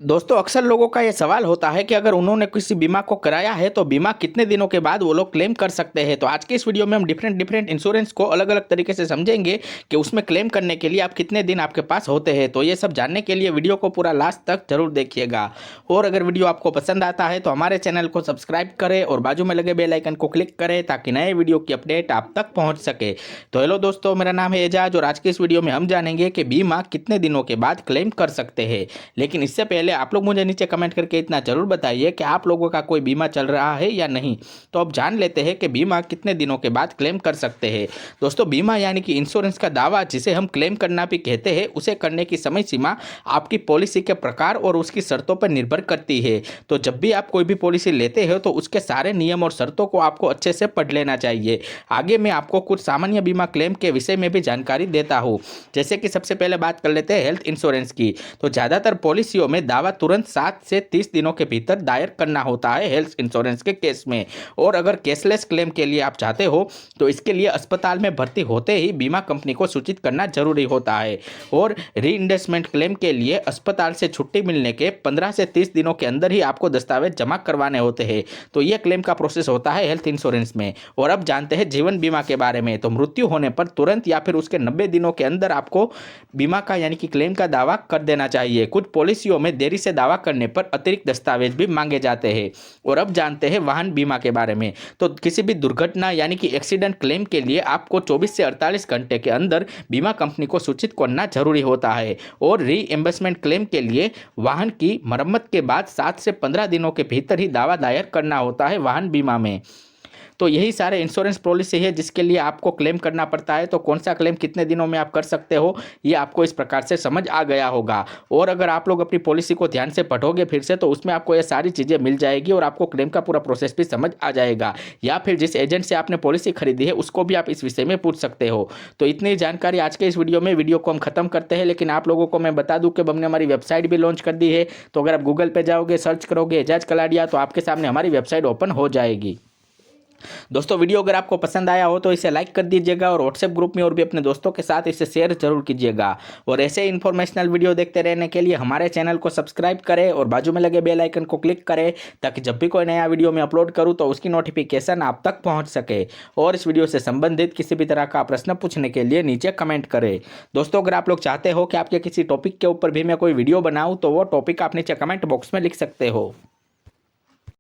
दोस्तों अक्सर लोगों का ये सवाल होता है कि अगर उन्होंने किसी बीमा को कराया है तो बीमा कितने दिनों के बाद वो लोग क्लेम कर सकते हैं। तो आज के इस वीडियो में हम डिफरेंट इंश्योरेंस को अलग अलग तरीके से समझेंगे कि उसमें क्लेम करने के लिए आप कितने दिन आपके पास होते हैं। तो ये सब जानने के लिए वीडियो को पूरा लास्ट तक जरूर देखिएगा। और अगर वीडियो आपको पसंद आता है तो हमारे चैनल को सब्सक्राइब करें और बाजू में लगे बेल आइकन को क्लिक करें ताकि नए वीडियो की अपडेट आप तक पहुँच सके। तो हेलो दोस्तों, मेरा नाम है एजाज और आज के इस वीडियो में हम जानेंगे कि बीमा कितने दिनों के बाद क्लेम कर सकते हैं। लेकिन इससे पहले आप लोग मुझे नीचे कमेंट करके इतना जरूर बताइए कि आप लोगों का कोई बीमा चल रहा है या नहीं। तो अब जान लेते हैं कि बीमा कितने दिनों के बाद क्लेम कर सकते हैं। दोस्तों बीमा यानी कि इंश्योरेंस का दावा जिसे हम क्लेम करना भी कहते हैं, उसे करने की समय सीमा आपकी पॉलिसी के प्रकार और उसकी शर्तों पर निर्भर करती है। तो जब भी आप कोई भी पॉलिसी लेते हो तो उसके सारे नियम और शर्तों को आपको अच्छे से पढ़ लेना चाहिए। आगे मैं आपको कुछ सामान्य बीमा क्लेम के विषय में भी जानकारी देता हूँ। जैसे कि सबसे पहले बात कर लेते हैं हेल्थ इंश्योरेंस की। तो ज़्यादातर पॉलिसियों में दावा तुरंत 7 से 30 दिनों के भीतर दायर करना होता है हेल्थ इंश्योरेंस के केस में। और अगर कैशलेस क्लेम के लिए आप चाहते हो तो इसके लिए अस्पताल में भर्ती होते ही बीमा कंपनी को सूचित करना जरूरी होता है। और रीइंबर्समेंट क्लेम के लिए अस्पताल से छुट्टी मिलने के 15 से 30 दिनों के अंदर ही आपको दस्तावेज जमा करवाने होते हैं। तो यह क्लेम का प्रोसेस होता है हेल्थ इंश्योरेंस में। और अब जानते हैं जीवन बीमा के बारे में। तो मृत्यु होने पर तुरंत या फिर उसके 90 दिनों के अंदर आपको बीमा का यानी कि क्लेम का दावा कर देना चाहिए। कुछ पॉलिसियों में देरी से दावा करने पर अतिरिक्त दस्तावेज भी मांगे जाते हैं। और अब जानते हैं वाहन बीमा के बारे में। तो किसी भी दुर्घटना यानी कि एक्सीडेंट क्लेम के लिए आपको 24 से 48 घंटे के अंदर बीमा कंपनी को सूचित करना जरूरी होता है। और रीइंबर्समेंट क्लेम के लिए वाहन की मरम्मत के बाद 7 से 15 दिनों के भीतर ही दावा दायर करना होता है वाहन बीमा में। तो यही सारे इंश्योरेंस पॉलिसी है जिसके लिए आपको क्लेम करना पड़ता है। तो कौन सा क्लेम कितने दिनों में आप कर सकते हो ये आपको इस प्रकार से समझ आ गया होगा। और अगर आप लोग अपनी पॉलिसी को ध्यान से पढ़ोगे फिर से तो उसमें आपको ये सारी चीज़ें मिल जाएगी और आपको क्लेम का पूरा प्रोसेस भी समझ आ जाएगा। या फिर जिस एजेंट से आपने पॉलिसी खरीदी है उसको भी आप इस विषय में पूछ सकते हो। तो इतनी जानकारी आज के इस वीडियो में। वीडियो को हम खत्म करते हैं, लेकिन आप लोगों को मैं बता दूं कि हमने हमारी वेबसाइट भी लॉन्च कर दी है। तो अगर आप गूगल पे जाओगे, सर्च करोगे एजाज कलाडिया, तो आपके सामने हमारी वेबसाइट ओपन हो जाएगी। दोस्तों वीडियो अगर आपको पसंद आया हो तो इसे लाइक कर दीजिएगा और व्हाट्सएप ग्रुप में और भी अपने दोस्तों के साथ इसे शेयर जरूर कीजिएगा। और ऐसे इन्फॉर्मेशनल वीडियो देखते रहने के लिए हमारे चैनल को सब्सक्राइब करें और बाजू में लगे बेल आइकन को क्लिक करें ताकि जब भी कोई नया वीडियो मैं अपलोड करूँ तो उसकी नोटिफिकेशन आप तक पहुँच सके। और इस वीडियो से संबंधित किसी भी तरह का प्रश्न पूछने के लिए नीचे कमेंट करें। दोस्तों अगर आप लोग चाहते हो कि आपके किसी टॉपिक के ऊपर भी मैं कोई वीडियो बनाऊँ तो वो टॉपिक आप नीचे कमेंट बॉक्स में लिख सकते हो।